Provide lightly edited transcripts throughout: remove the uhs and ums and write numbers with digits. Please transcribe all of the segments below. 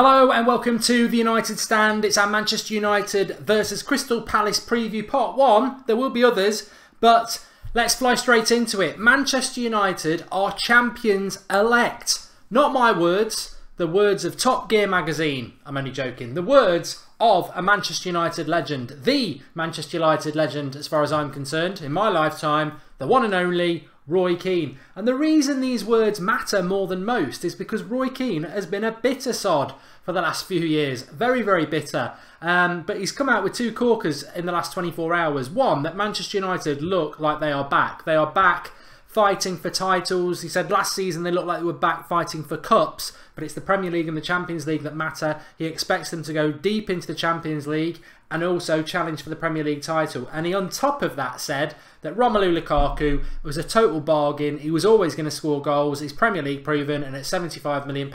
Hello and welcome to the United Stand. It's our Manchester United versus Crystal Palace preview part 1. There will be others, but let's fly straight into it. Manchester United are champions elect. Not my words, the words of Top Gear magazine. I'm only joking. The words of a Manchester United legend. The Manchester United legend as far as I'm concerned. In my lifetime, the one and only Roy Keane. And the reason these words matter more than most is because Roy Keane has been a bitter sod for the last few years. Very, very bitter. But he's come out with two corkers in the last 24 hours. One, that Manchester United look like they are back. They are back fighting for titles. He said last season they looked like they were back fighting for cups, but it's the Premier League and the Champions League that matter. He expects them to go deep into the Champions League and also challenge for the Premier League title. And he on top of that said that Romelu Lukaku was a total bargain. He was always going to score goals. He's Premier League proven, and at £75 million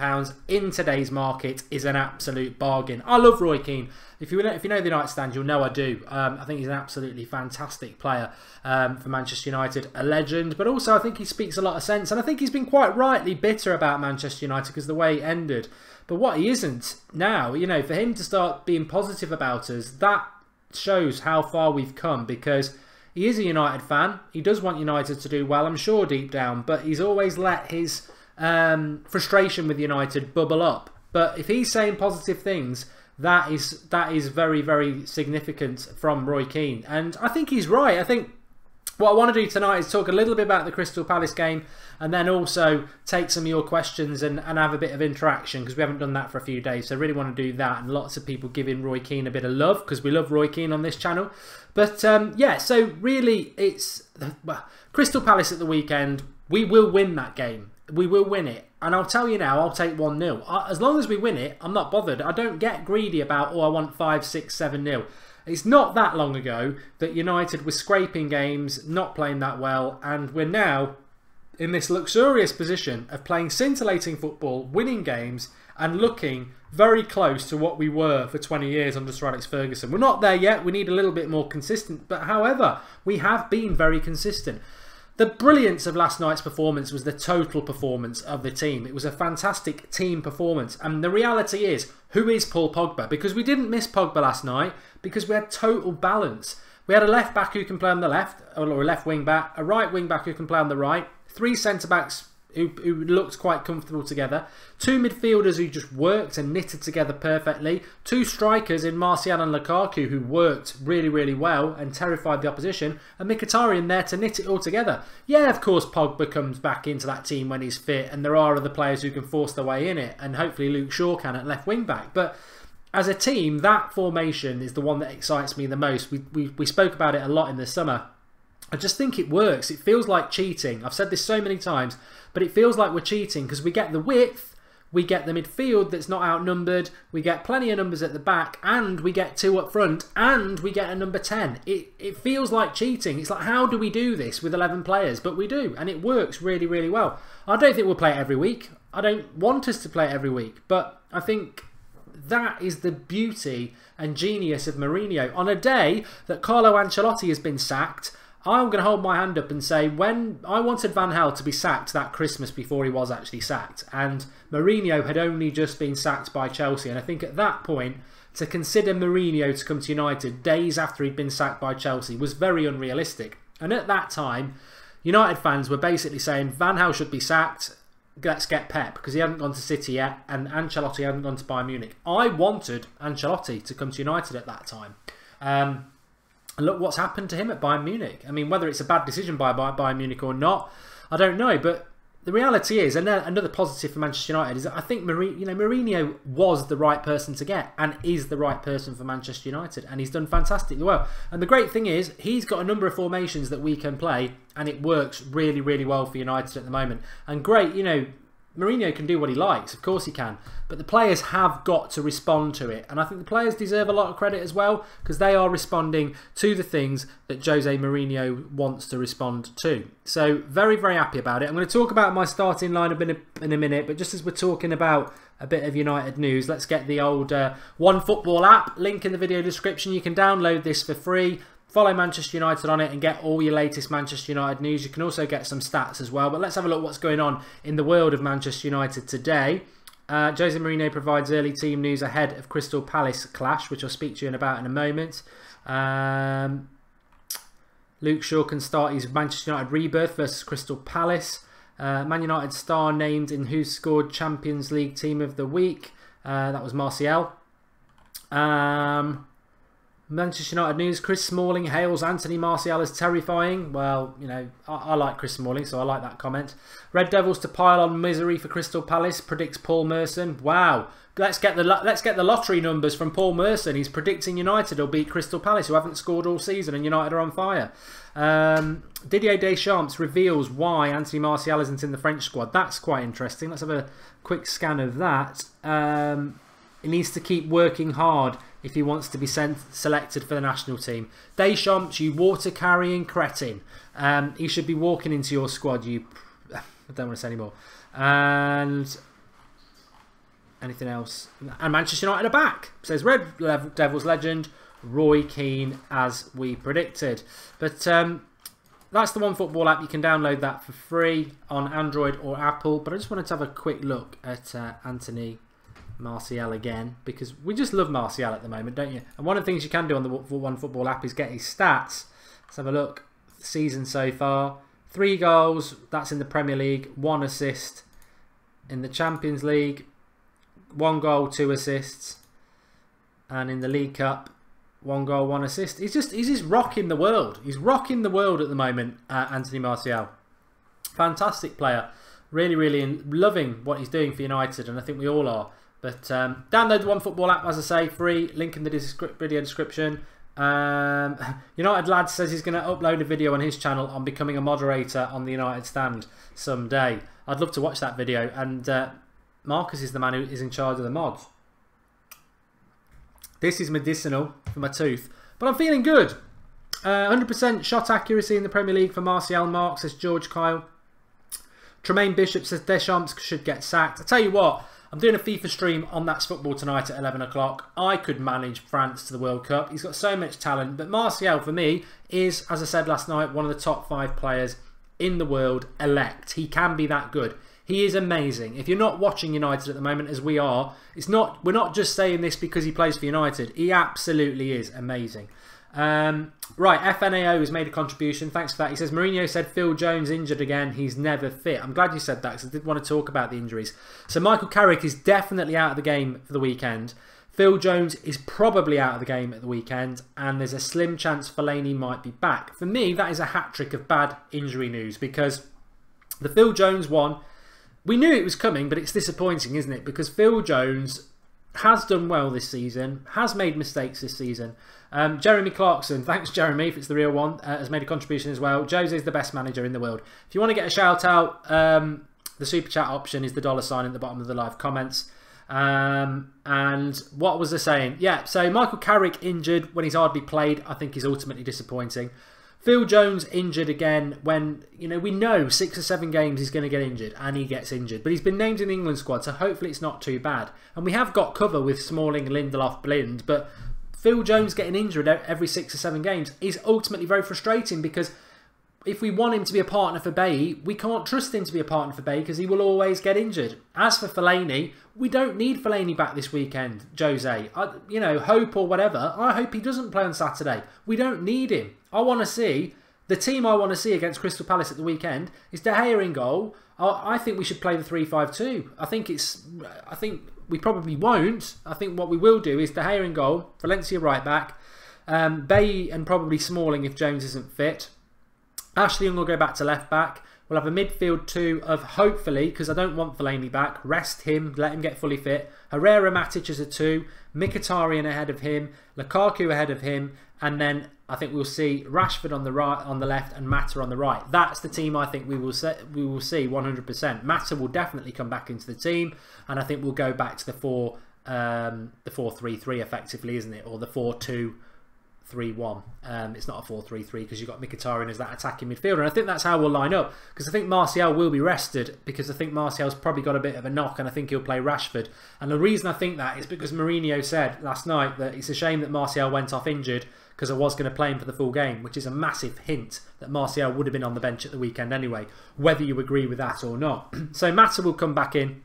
in today's market is an absolute bargain. I love Roy Keane. If you know the United Stand, you'll know I do. I think he's an absolutely fantastic player for Manchester United, a legend. But also I think he speaks a lot of sense, and I think he's been quite rightly bitter about Manchester United because the way it ended. But what he isn't now, you know, for him to start being positive about us, that shows how far we've come, because he is a United fan. He does want United to do well, I'm sure, deep down. But he's always let his frustration with United bubble up. But if he's saying positive things, that is very, very significant from Roy Keane. And I think he's right. I think what I want to do tonight is talk a little bit about the Crystal Palace game, and then also take some of your questions and have a bit of interaction, because we haven't done that for a few days. So I really want to do that, and lots of people giving Roy Keane a bit of love, because we love Roy Keane on this channel. But yeah, so really it's Crystal Palace at the weekend. We will win that game. We will win it. And I'll tell you now, I'll take 1-0. As long as we win it, I'm not bothered. I don't get greedy about, oh, I want 5, 6, 7-0. It's not that long ago that United was scraping games, not playing that well, and we're now in this luxurious position of playing scintillating football, winning games, and looking very close to what we were for 20 years under Sir Alex Ferguson. We're not there yet. We need a little bit more consistent, but however, we have been very consistent. The brilliance of last night's performance was the total performance of the team. It was a fantastic team performance. And the reality is, who is Paul Pogba? Because we didn't miss Pogba last night, because we had total balance. We had a left back who can play on the left, or a left wing back, a right wing back who can play on the right, 3 centre backs who looked quite comfortable together, 2 midfielders who just worked and knitted together perfectly, 2 strikers in Martial and Lukaku who worked really, really well and terrified the opposition, and Mkhitaryan there to knit it all together. Yeah, of course Pogba comes back into that team when he's fit, and there are other players who can force their way in it, and hopefully Luke Shaw can at left wing back. But as a team, that formation is the one that excites me the most. We spoke about it a lot in the summer. I just think it works. It feels like cheating. I've said this so many times, but it feels like we're cheating because we get the width, we get the midfield that's not outnumbered, we get plenty of numbers at the back, and we get 2 up front, and we get a number 10. It feels like cheating. It's like, how do we do this with 11 players? But we do, and it works really, really well. I don't think we'll play it every week. I don't want us to play it every week, but I think that is the beauty and genius of Mourinho. On a day that Carlo Ancelotti has been sacked, I'm going to hold my hand up and say, when I wanted Van Gaal to be sacked that Christmas before he was actually sacked, and Mourinho had only just been sacked by Chelsea, and I think at that point, to consider Mourinho to come to United days after he'd been sacked by Chelsea was very unrealistic. And at that time, United fans were basically saying, Van Gaal should be sacked, let's get Pep, because he hadn't gone to City yet, and Ancelotti hadn't gone to Bayern Munich. I wanted Ancelotti to come to United at that time. And look what's happened to him at Bayern Munich. I mean, whether it's a bad decision by Bayern Munich or not, I don't know. But the reality is, and another positive for Manchester United is that I think Mourinho was the right person to get, and is the right person for Manchester United, and he's done fantastically well. And the great thing is, he's got a number of formations that we can play, and it works really, really well for United at the moment. And great, you know, Mourinho can do what he likes, of course he can, but the players have got to respond to it, and I think the players deserve a lot of credit as well, because they are responding to the things that Jose Mourinho wants to respond to. So very, very happy about it. I'm going to talk about my starting lineup in a minute, but just as we're talking about a bit of United news, let's get the old OneFootball app, link in the video description. You can download this for free. Follow Manchester United on it and get all your latest Manchester United news. You can also get some stats as well. But let's have a look at what's going on in the world of Manchester United today. Jose Mourinho provides early team news ahead of Crystal Palace clash, which I'll speak to you about in a moment. Luke Shaw can start his Manchester United rebirth versus Crystal Palace. Man United star named in who scored Champions League Team of the Week. That was Martial. Manchester United news, Chris Smalling hails Anthony Martial as terrifying. Well, you know, I like Chris Smalling, so I like that comment. Red Devils to pile on misery for Crystal Palace, predicts Paul Merson. Wow, let's get the lottery numbers from Paul Merson. He's predicting United will beat Crystal Palace, who haven't scored all season, and United are on fire. Didier Deschamps reveals why Anthony Martial isn't in the French squad. That's quite interesting. Let's have a quick scan of that. He needs to keep working hard if he wants to be selected for the national team. Deschamps, you water-carrying cretin. He should be walking into your squad. I don't want to say any more. And anything else? And Manchester United are back, says Red Devils legend Roy Keane, as we predicted. But that's the OneFootball app. You can download that for free on Android or Apple. But I just wanted to have a quick look at Anthony Martial again, because we just love Martial at the moment, don't you? And one of the things you can do on the OneFootball app is get his stats. Let's have a look. The season so far, 3 goals, that's in the Premier League, 1 assist in the Champions League, 1 goal, 2 assists, and in the League Cup, 1 goal, 1 assist. He's just rocking the world. He's rocking the world at the moment, Anthony Martial. Fantastic player. Really, really loving what he's doing for United, and I think we all are. But download the OneFootball app, as I say, free. Link in the video description. United Lad says he's going to upload a video on his channel on becoming a moderator on the United Stand someday. I'd love to watch that video. And Marcus is the man who is in charge of the mods. This is medicinal for my tooth. But I'm feeling good. 100% shot accuracy in the Premier League for Martial Mark, says George Kyle. Tremaine Bishop says Deschamps should get sacked. I tell you what, I'm doing a FIFA stream on That's Football tonight at 11 o'clock. I could manage France to the World Cup. He's got so much talent. But Martial, for me, is, as I said last night, one of the top 5 players in the world elect. He can be that good. He is amazing. If you're not watching United at the moment, as we are, we're not just saying this because he plays for United. He absolutely is amazing. Right, FNAO has made a contribution. Thanks for that. He says, Mourinho said Phil Jones injured again. He's never fit. I'm glad you said that because I did want to talk about the injuries. So Michael Carrick is definitely out of the game for the weekend. Phil Jones is probably out of the game at the weekend. And there's a slim chance Fellaini might be back. For me, that is a hat-trick of bad injury news because the Phil Jones one, we knew it was coming, but it's disappointing, isn't it? Because Phil Jones has done well this season, has made mistakes this season. Jeremy Clarkson, thanks Jeremy if it's the real one, has made a contribution as well. Jose is the best manager in the world. If you want to get a shout out, the super chat option is the $sign at the bottom of the live comments. And what was I saying? Yeah, so Michael Carrick injured when he's hardly played. I think he's ultimately disappointing. Phil Jones injured again when, you know, we know 6 or 7 games he's going to get injured, and he gets injured. But he's been named in the England squad, so hopefully it's not too bad. And we have got cover with Smalling, Lindelof, Blind, but Phil Jones getting injured every 6 or 7 games is ultimately very frustrating because if we want him to be a partner for Bailly, we can't trust him to be a partner for Bailly because he will always get injured. As for Fellaini, we don't need Fellaini back this weekend, Jose. You know, hope or whatever. I hope he doesn't play on Saturday. We don't need him. I want to see, the team I want to see against Crystal Palace at the weekend is De Gea in goal. I think we should play the 3-5-2. I think we probably won't. I think what we will do is De Gea in goal, Valencia right back, Bailly and probably Smalling if Jones isn't fit. Ashley Young will go back to left back. We'll have a midfield 2 of, hopefully, because I don't want Fellaini back, rest him, let him get fully fit. Herrera, Matic as a 2, Mkhitaryan ahead of him, Lukaku ahead of him, and then I think we'll see Rashford on the right, on the left, and Mata on the right. That's the team I think we will see 100%. Mata will definitely come back into the team, and I think we'll go back to the 4-3-3 effectively, isn't it? Or the 4-2-3-1. It's not a 4-3-3 because you've got Mkhitaryan as that attacking midfielder, and I think that's how we'll line up because I think Martial will be rested because I think Martial's probably got a bit of a knock and I think he'll play Rashford. And the reason I think that is because Mourinho said last night that it's a shame that Martial went off injured because I was going to play him for the full game, which is a massive hint that Martial would have been on the bench at the weekend anyway, whether you agree with that or not. So Mata will come back in.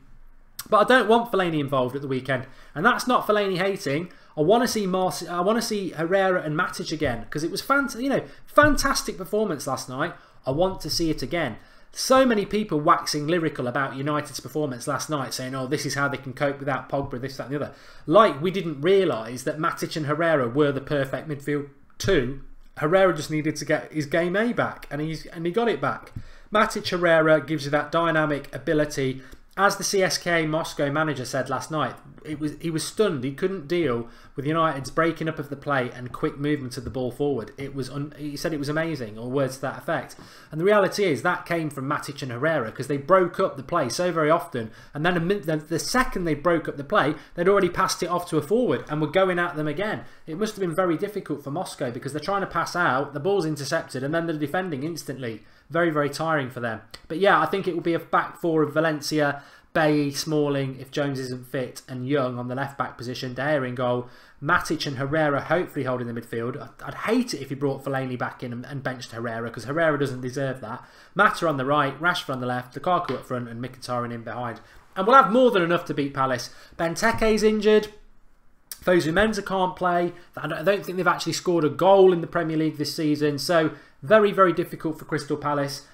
But I don't want Fellaini involved at the weekend, and that's not Fellaini hating. I want to see Herrera and Matic again, because it was fantastic performance last night. I want to see it again. So many people waxing lyrical about United's performance last night, saying, oh, this is how they can cope without Pogba, this, that and the other. Like we didn't realise that Matic and Herrera were the perfect midfield two. Herrera just needed to get his game A back, and he got it back. Matic Herrera gives you that dynamic ability. As the CSKA Moscow manager said last night, he was stunned. He couldn't deal with United's breaking up of the play and quick movement of the ball forward. He said it was amazing, or words to that effect. And the reality is that came from Matic and Herrera, because they broke up the play so very often. And then the second they broke up the play, they'd already passed it off to a forward and were going at them again. It must have been very difficult for Moscow, because they're trying to pass out, the ball's intercepted, and then they're defending instantly. Very, very tiring for them. But yeah, I think it will be a back four of Valencia, Bailly, Smalling, if Jones isn't fit, and Young on the left-back position, De Gea in goal, Matic and Herrera hopefully holding the midfield. I'd hate it if he brought Fellaini back in and benched Herrera, because Herrera doesn't deserve that. Mata on the right, Rashford on the left, Lukaku up front, and Mkhitaryan in behind. And we'll have more than enough to beat Palace. Benteke's injured. Fosu Mensah can't play. I don't think they've actually scored a goal in the Premier League this season. So very, very difficult for Crystal Palace.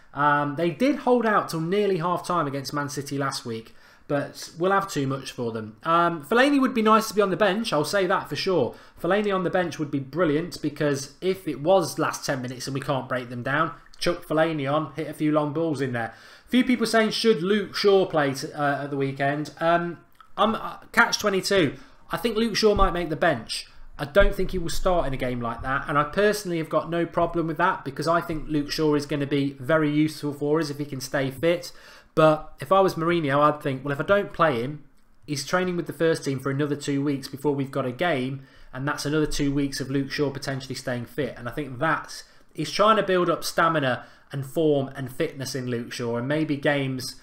They did hold out till nearly half-time against Man City last week, but we'll have too much for them. Fellaini would be nice to be on the bench, I'll say that for sure. Fellaini on the bench would be brilliant, because if it was last 10 minutes and we can't break them down, chuck Fellaini on, hit a few long balls in there. A few people saying, should Luke Shaw play at the weekend? I'm catch-22. I think Luke Shaw might make the bench. I don't think he will start in a game like that, and I personally have got no problem with that, because I think Luke Shaw is going to be very useful for us if he can stay fit. But if I was Mourinho, I'd think, well, if I don't play him, he's training with the first team for another 2 weeks before we've got a game, and that's another 2 weeks of Luke Shaw potentially staying fit. And I think he's trying to build up stamina and form and fitness in Luke Shaw, and maybe games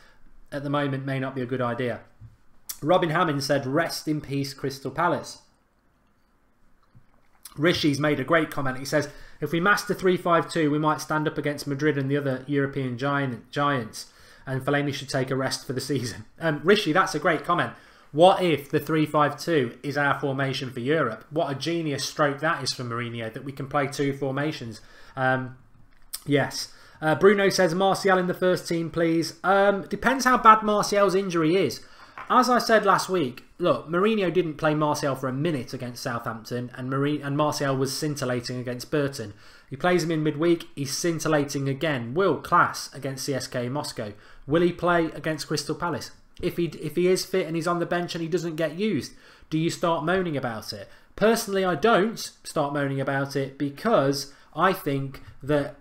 at the moment may not be a good idea. Robin Hammond said, rest in peace, Crystal Palace. Rishi's made a great comment. He says, if we master 3-5-2, we might stand up against Madrid and the other European giants, and Fellaini should take a rest for the season. Rishi, that's a great comment. What if the 3-5-2 is our formation for Europe? What a genius stroke that is for Mourinho, that we can play two formations. Yes. Bruno says, Martial in the first team, please. Depends how bad Martial's injury is. As I said last week, look, Mourinho didn't play Martial for a minute against Southampton, and Martial was scintillating against Burton. He plays him in midweek, he's scintillating again. World class against CSKA Moscow. Will he play against Crystal Palace? If he is fit and he's on the bench and he doesn't get used, do you start moaning about it? Personally, I don't start moaning about it, because I think that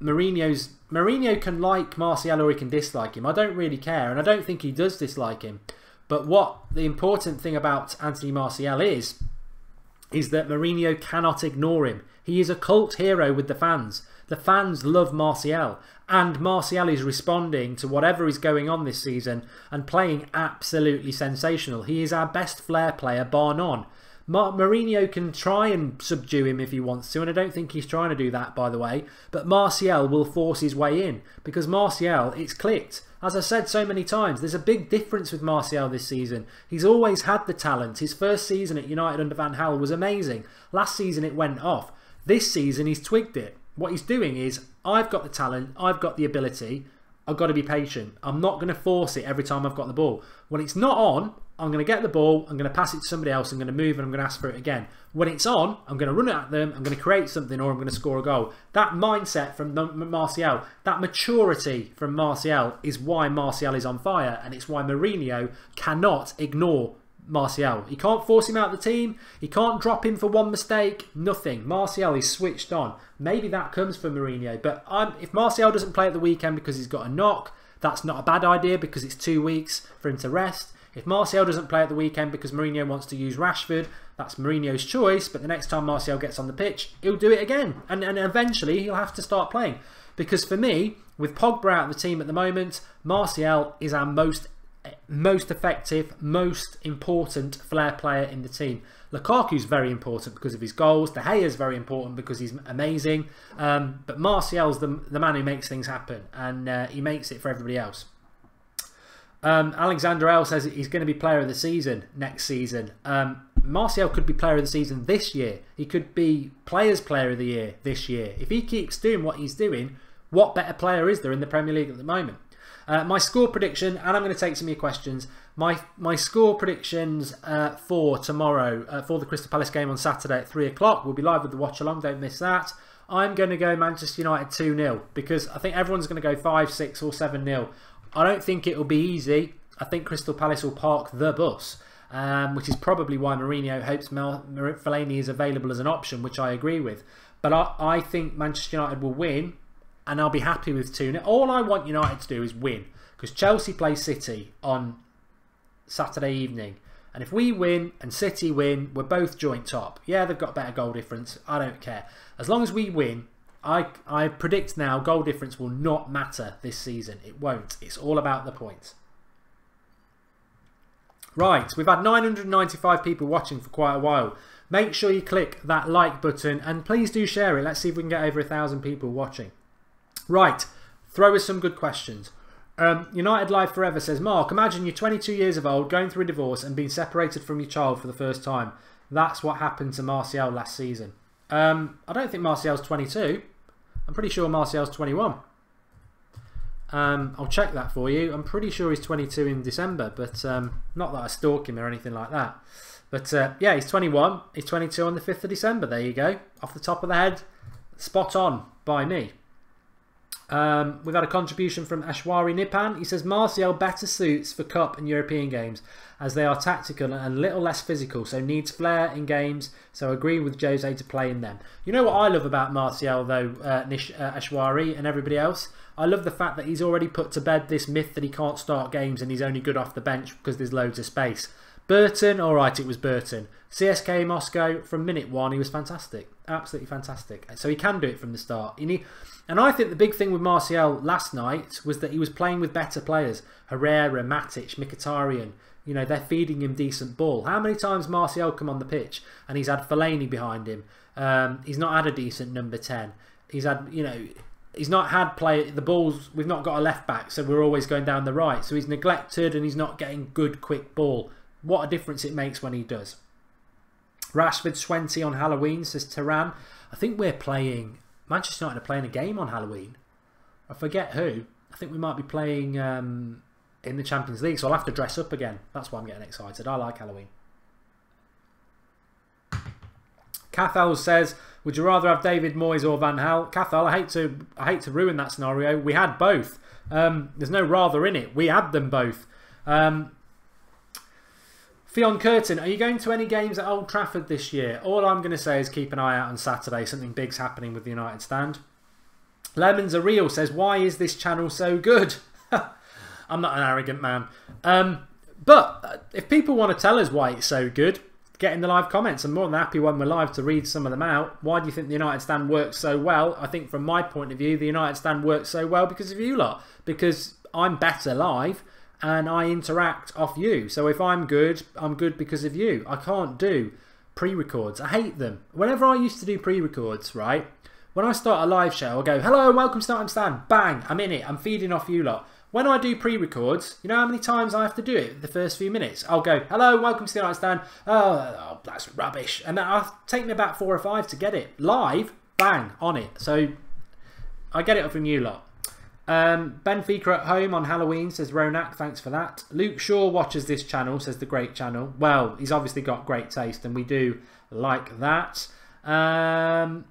Mourinho can like Martial or he can dislike him. I don't really care, and I don't think he does dislike him. But what the important thing about Anthony Martial is that Mourinho cannot ignore him. He is a cult hero with the fans. The fans love Martial, and Martial is responding to whatever is going on this season and playing absolutely sensational. He is our best flair player, bar none. Mourinho can try and subdue him if he wants to, and I don't think he's trying to do that, by the way. But Martial will force his way in, because Martial, it's clicked. As I said so many times, there's a big difference with Martial this season. He's always had the talent. His first season at United under Van Gaal was amazing. Last season it went off. This season he's twigged it. What he's doing is, I've got the talent, I've got the ability, I've got to be patient. I'm not going to force it every time I've got the ball. When it's not on, I'm going to get the ball, I'm going to pass it to somebody else, I'm going to move and I'm going to ask for it again. When it's on, I'm going to run it at them, I'm going to create something, or I'm going to score a goal. That mindset from Martial, that maturity from Martial is why Martial is on fire, and it's why Mourinho cannot ignore Martial. He can't force him out of the team, he can't drop him for one mistake, nothing. Martial is switched on. Maybe that comes from Mourinho, but if Martial doesn't play at the weekend because he's got a knock, that's not a bad idea, because it's 2 weeks for him to rest. If Martial doesn't play at the weekend because Mourinho wants to use Rashford, that's Mourinho's choice, but the next time Martial gets on the pitch, he'll do it again. And eventually he'll have to start playing. Because for me, with Pogba out of the team at the moment, Martial is our most effective, most important flair player in the team. Lukaku's very important because of his goals. De Gea's very important because he's amazing. But Martial's the man who makes things happen, and he makes it for everybody else. Alexander L says he's going to be player of the season next season. Martial could be player of the season this year. He could be players player of the year this year. If he keeps doing what he's doing, what better player is there in the Premier League at the moment? My score prediction, and I'm going to take some of your questions. My score predictions for tomorrow, for the Crystal Palace game on Saturday at 3 o'clock. We'll be live with the watch along, don't miss that. I'm going to go Manchester United 2-0 because I think everyone's going to go 5-6 or 7-0. I don't think it will be easy. I think Crystal Palace will park the bus, which is probably why Mourinho hopes Fellaini is available as an option, which I agree with. But I think Manchester United will win, and I'll be happy with 2-0. All I want United to do is win, because Chelsea play City on Saturday evening. And if we win and City win, we're both joint top. Yeah, they've got better goal difference. I don't care. As long as we win, I predict now goal difference will not matter this season. It won't. It's all about the points. Right, we've had 995 people watching for quite a while. Make sure you click that like button and please do share it. Let's see if we can get over 1,000 people watching. Right, throw us some good questions. United Live Forever says, Mark, imagine you're 22 years of old, going through a divorce and being separated from your child for the first time. That's what happened to Martial last season. I don't think Martial's 22. I'm pretty sure Martial's 21. I'll check that for you. I'm pretty sure he's 22 in December, but not that I stalk him or anything like that. But yeah, he's 21. He's 22 on the 5th of December. There you go. Off the top of the head, spot on by me. We've had a contribution from Ashwari Nipan. He says Martial better suits for Cup and European games as they are tactical and a little less physical, so needs flair in games, so agree with Jose to play in them. You know what I love about Martial though, Ashwari and everybody else? I love the fact that he's already put to bed this myth that he can't start games and he's only good off the bench because there's loads of space. Burton, alright, it was Burton. CSK Moscow, from minute one, he was fantastic. Absolutely fantastic. So he can do it from the start. And I think the big thing with Martial last night was that he was playing with better players. Herrera, Matic, Mkhitaryan. You know, they're feeding him decent ball. How many times Martial come on the pitch and he's had Fellaini behind him? He's not had a decent number 10. He's had, you know, he's not had the balls. We've not got a left back, so we're always going down the right. So he's neglected and he's not getting good, quick ball. What a difference it makes when he does. Rashford 20 on Halloween, says Tehran. I think we're playing... Manchester United are playing a game on Halloween. I forget who. I think we might be playing in the Champions League, so I'll have to dress up again. That's why I'm getting excited. I like Halloween. Cathal says, would you rather have David Moyes or Van Gaal? Cathal, I hate to ruin that scenario. We had both. There's no rather in it. We had them both. Fionn Curtin, are you going to any games at Old Trafford this year? All I'm going to say is keep an eye out on Saturday. Something big's happening with the United stand. Lemons Are Real says, why is this channel so good? I'm not an arrogant man. But if people want to tell us why it's so good, get in the live comments. I'm more than happy when we're live to read some of them out. Why do you think the United stand works so well? I think from my point of view, the United stand works so well because of you lot. Because I'm better live. And I interact off you. So if I'm good because of you. I can't do pre-records. I hate them. Whenever I used to do pre-records, right? When I start a live show, I'll go, hello, welcome to Start Stand. Bang, I'm in it. I'm feeding off you lot. When I do pre-records, you know how many times I have to do it the first few minutes? I'll go, hello, welcome to the United Stand. Oh, that's rubbish. And then it'll take me about 4 or 5 to get it. Live, bang, on it. So I get it from you lot. Benfica at home on Halloween, says Ronak, thanks for that. Luke Shaw watches this channel, says the great channel. Well, he's obviously got great taste and we do like that. Mark,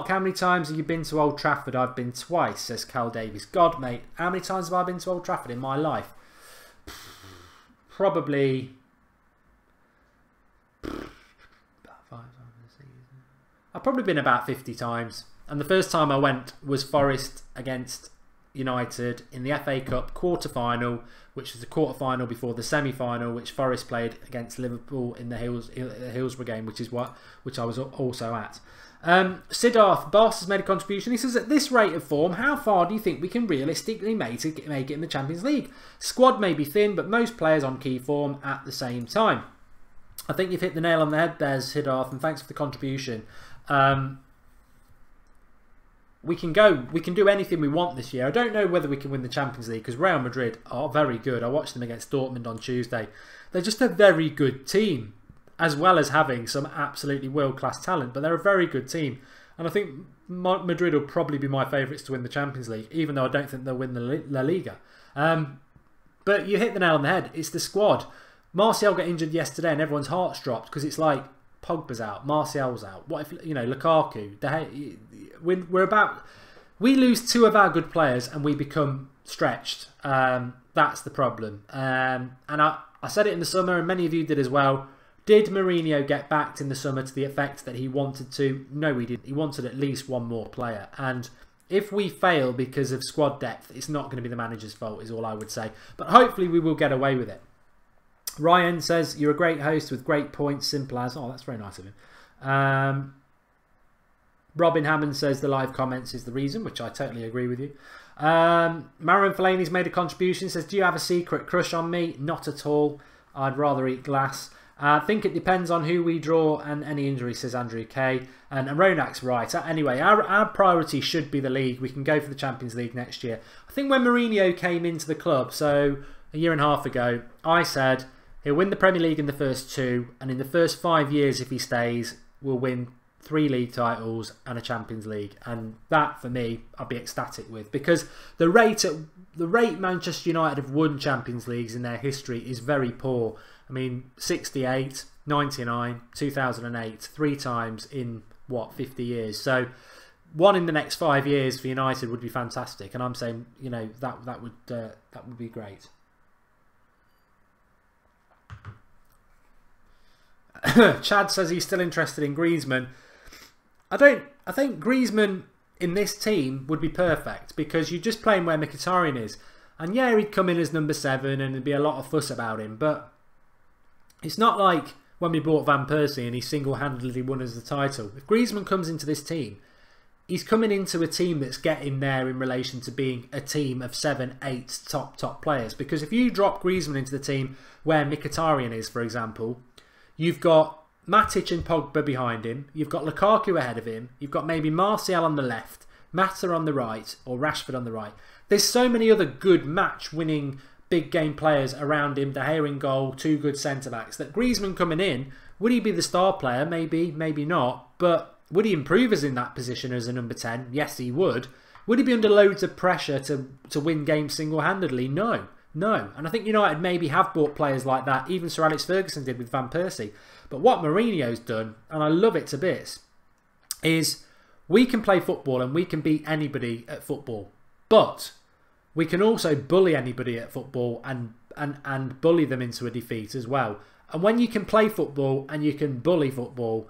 how many times have you been to Old Trafford? I've been twice, says Cal Davies. God, mate, how many times have I been to Old Trafford in my life? Probably about 5 times a season. I've probably been about 50 times. And the first time I went was Forest against United in the FA Cup quarter-final, which was the quarter-final before the semi-final, which Forest played against Liverpool in the Hillsborough game, which I was also at. Siddharth Boss has made a contribution. He says, at this rate of form, how far do you think we can realistically make it in the Champions League? Squad may be thin, but most players on key form at the same time. I think you've hit the nail on the head there, Siddharth, and thanks for the contribution. we can do anything we want this year. I don't know whether we can win the Champions League because Real Madrid are very good. I watched them against Dortmund on Tuesday. They're just a very good team, as well as having some absolutely world-class talent. But they're a very good team. And I think Madrid will probably be my favourites to win the Champions League, even though I don't think they'll win the La Liga. But you hit the nail on the head. It's the squad. Martial got injured yesterday and everyone's hearts dropped because it's like Pogba's out, Martial's out. What if, Lukaku? We lose 2 of our good players and we become stretched. That's the problem. And I said it in the summer, and many of you did as well. Did Mourinho get backed in the summer to the effect that he wanted to? No, he didn't. He wanted at least one more player. And if we fail because of squad depth, it's not going to be the manager's fault, is all I would say. But hopefully we will get away with it. Ryan says, you're a great host with great points, simple as. Oh, that's very nice of him. Robin Hammond says the live comments is the reason, which I totally agree with you. Maron Fellaini's made a contribution, says, do you have a secret crush on me? Not at all. I'd rather eat glass. I think it depends on who we draw and any injury, says Andrew K. And Ronak's right. Anyway, our priority should be the league. We can go for the Champions League next year. I think when Mourinho came into the club, so a year and a half ago, I said he'll win the Premier League in the first 2, and in the first 5 years, if he stays, we'll win 3 league titles and a Champions League. And that, for me, I'd be ecstatic with, because the rate Manchester United have won Champions Leagues in their history is very poor. I mean, 68, 99, 2008, 3 times in, 50 years. So, 1 in the next 5 years for United would be fantastic. And I'm saying, that would be great. Chad says he's still interested in Griezmann. I think Griezmann in this team would be perfect, because you just play him where Mkhitaryan is. And yeah, he'd come in as number 7 and there'd be a lot of fuss about him, but it's not like when we bought Van Persie and he single-handedly won us the title. If Griezmann comes into this team, he's coming into a team that's getting there in relation to being a team of 7, 8 top players. Because if you drop Griezmann into the team where Mkhitaryan is, for example, you've got Matic and Pogba behind him, you've got Lukaku ahead of him, you've got maybe Martial on the left, Mata on the right, or Rashford on the right. There's so many other good match-winning big game players around him, De Gea in goal, 2 good centre-backs, that Griezmann coming in, would he be the star player? Maybe, maybe not. But would he improve us in that position as a number 10? Yes, he would. Would he be under loads of pressure to win games single-handedly? No. No. And I think United maybe have bought players like that. Even Sir Alex Ferguson did with Van Persie. But what Mourinho's done, and I love it to bits, is we can play football and we can beat anybody at football. But we can also bully anybody at football and bully them into a defeat as well. And when you can play football and you can bully football,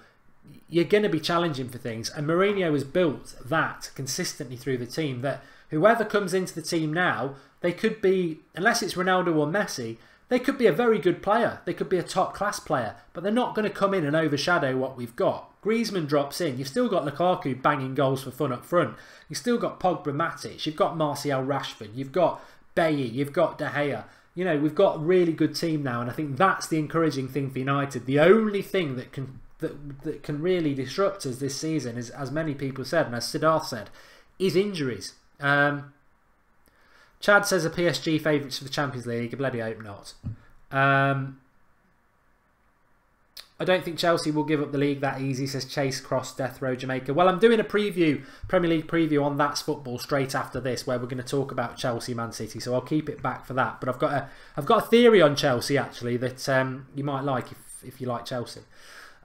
you're going to be challenging for things. And Mourinho has built that consistently through the team, that whoever comes into the team now, they could be, unless it's Ronaldo or Messi, they could be a very good player. They could be a top-class player. But they're not going to come in and overshadow what we've got. Griezmann drops in. You've still got Lukaku banging goals for fun up front. You've still got Pogba, Matic. You've got Martial, Rashford. You've got Bailly. You've got De Gea. We've got a really good team now. And I think that's the encouraging thing for United. The only thing that can really disrupt us this season, is, as many people said, and as Siddharth said, is injuries. Chad says a PSG favourites for the Champions League. I bloody hope not. I don't think Chelsea will give up the league that easy, says Chase Cross Death Row Jamaica. Well, I'm doing a Premier League preview on That's Football straight after this, where we're going to talk about Chelsea Man City, so I'll keep it back for that. But I've got a theory on Chelsea, actually, that you might like if you like Chelsea.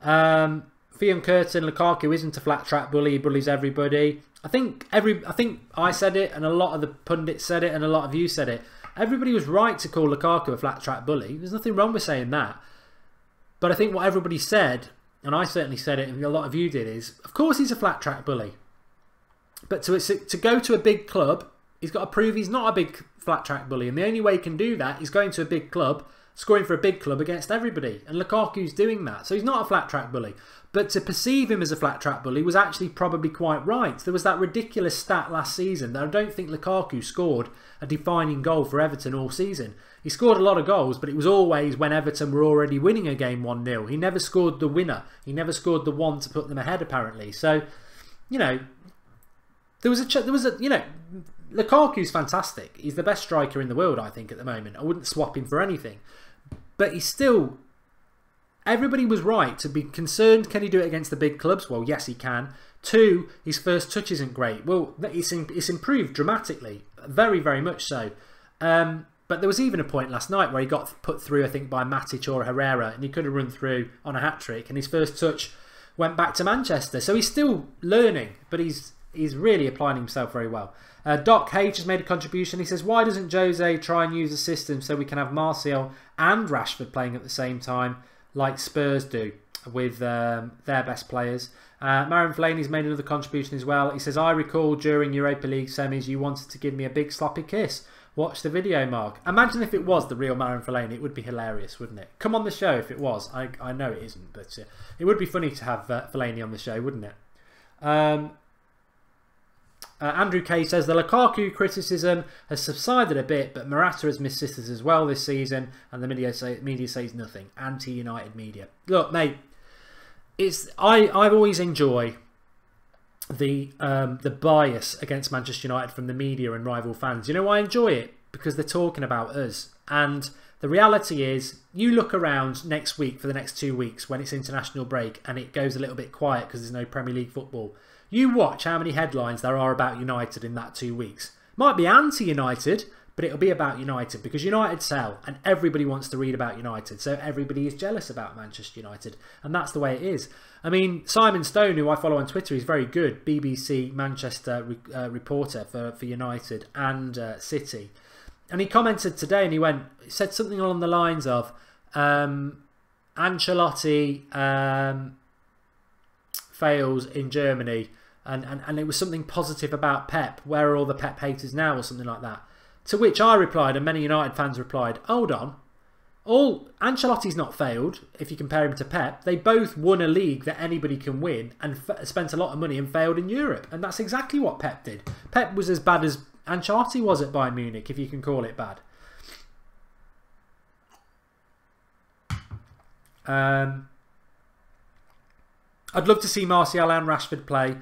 Fiam Curtin, Lukaku isn't a flat track bully, he bullies everybody. I think I said it, and a lot of the pundits said it, and a lot of you said it. Everybody was right to call Lukaku a flat track bully. There's nothing wrong with saying that. But I think what everybody said, and I certainly said it, and a lot of you did, is, of course he's a flat track bully. But to go to a big club, he's got to prove he's not a big flat track bully. And the only way he can do that is going to a big club, scoring for a big club against everybody. And Lukaku's doing that. So he's not a flat track bully. But to perceive him as a flat track bully was actually probably quite right. There was that ridiculous stat last season that I don't think Lukaku scored a defining goal for Everton all season. He scored a lot of goals, but it was always when Everton were already winning a game 1-0. He never scored the winner. He never scored the one to put them ahead, apparently. So, There was a you know, Lukaku's fantastic. He's the best striker in the world, I think, at the moment. I wouldn't swap him for anything. But he's still... Everybody was right to be concerned, can he do it against the big clubs? Well, yes, he can. 2, his first touch isn't great. Well, it's improved dramatically. Very, very much so. But there was even a point last night where he got put through, I think, by Matic or Herrera, and he could have run through on a hat-trick, and his first touch went back to Manchester. So he's still learning, but he's really applying himself very well. Doc H has made a contribution. He says, why doesn't Jose try and use a system so we can have Martial and Rashford playing at the same time, like Spurs do with their best players? Maron Fellaini's made another contribution as well. He says, I recall during Europa League semis you wanted to give me a big sloppy kiss. Watch the video, Mark. Imagine if it was the real Maron Fellaini. It would be hilarious, wouldn't it? Come on the show if it was. I know it isn't, but it would be funny to have Fellaini on the show, wouldn't it? Andrew K says, the Lukaku criticism has subsided a bit, but Morata has missed sitters as well this season, and the media says nothing. Anti-United media. Look, mate, I always enjoy the bias against Manchester United from the media and rival fans. You know why I enjoy it? Because they're talking about us. And the reality is, you look around next week for the next 2 weeks when it's international break and it goes a little bit quiet because there's no Premier League football. You watch how many headlines there are about United in that 2 weeks. Might be anti-United, but it'll be about United because United sell and everybody wants to read about United. So everybody is jealous about Manchester United. And that's the way it is. I mean, Simon Stone, who I follow on Twitter, he's very good. BBC Manchester reporter for United and City. And he commented today and he said something along the lines of Ancelotti fails in Germany. And it was something positive about Pep. Where are all the Pep haters now, or something like that? To which I replied, and many United fans replied, hold on. Ancelotti's not failed, if you compare him to Pep. They both won a league that anybody can win and spent a lot of money and failed in Europe. And that's exactly what Pep did. Pep was as bad as Ancelotti was at Bayern Munich, if you can call it bad. I'd love to see Martial and Rashford play.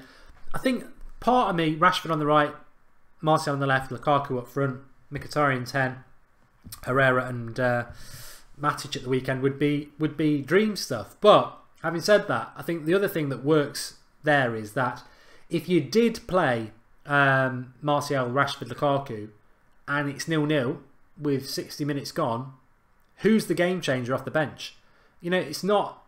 I think part of me, Rashford on the right, Martial on the left, Lukaku up front, Mkhitaryan 10, Herrera and Matic at the weekend would be dream stuff. But having said that, I think the other thing that works there is that if you did play Martial, Rashford, Lukaku and it's 0-0 with 60 minutes gone, who's the game changer off the bench? You know,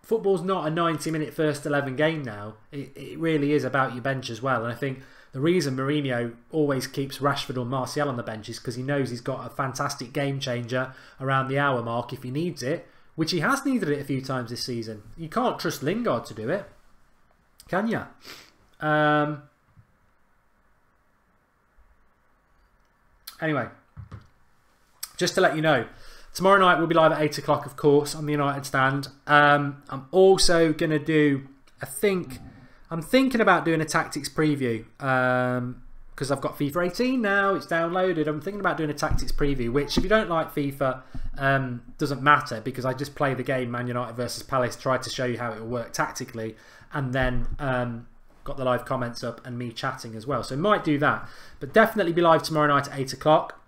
football's not a 90-minute first 11 game now. It really is about your bench as well. And I think the reason Mourinho always keeps Rashford or Martial on the bench is because he knows he's got a fantastic game changer around the hour mark if he needs it, which he has needed it a few times this season. You can't trust Lingard to do it, can you? Anyway, just to let you know, tomorrow night we'll be live at 8 o'clock, of course, on the United Stand. I'm also going to do, I'm thinking about doing a tactics preview because I've got FIFA 18 now, it's downloaded. I'm thinking about doing a tactics preview, which if you don't like FIFA, doesn't matter because I just play the game Man United versus Palace, try to show you how it will work tactically, and then got the live comments up and me chatting as well. So might do that, but definitely be live tomorrow night at 8 o'clock.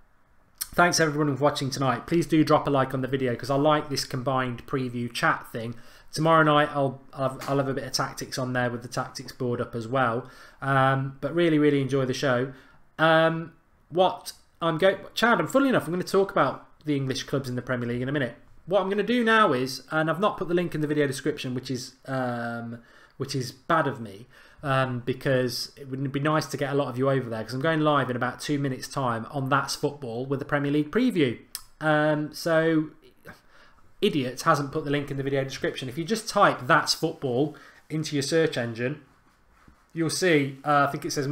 Thanks everyone for watching tonight. Please do drop a like on the video because I like this combined preview chat thing. Tomorrow night I'll have a bit of tactics on there with the tactics board up as well. But really enjoy the show. Chad, and funnily enough, I'm going to talk about the English clubs in the Premier League in a minute. What I'm going to do now is, and I've not put the link in the video description, which is bad of me. Because it would be nice to get a lot of you over there because I'm going live in about 2 minutes time on That's Football with the Premier League preview. So Idiots hasn't put the link in the video description. If you just type That's Football into your search engine, you'll see, I think it says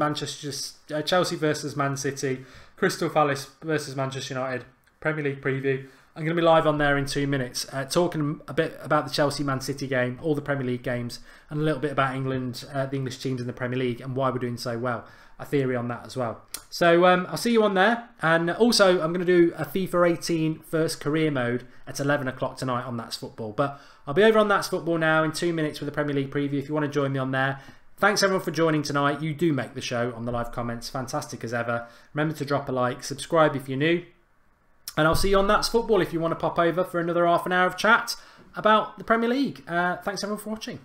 Chelsea versus Man City, Crystal Palace versus Manchester United, Premier League preview. I'm going to be live on there in 2 minutes, talking a bit about the Chelsea-Man City game, all the Premier League games, and a little bit about England, the English teams in the Premier League, and why we're doing so well. A theory on that as well. So I'll see you on there. And also, I'm going to do a FIFA 18 first career mode at 11 o'clock tonight on That's Football. But I'll be over on That's Football now in 2 minutes with the Premier League preview if you want to join me on there. Thanks everyone for joining tonight. You do make the show on the live comments fantastic as ever. Remember to drop a like, subscribe if you're new. And I'll see you on That's Football if you want to pop over for another half an hour of chat about the Premier League. Thanks everyone for watching.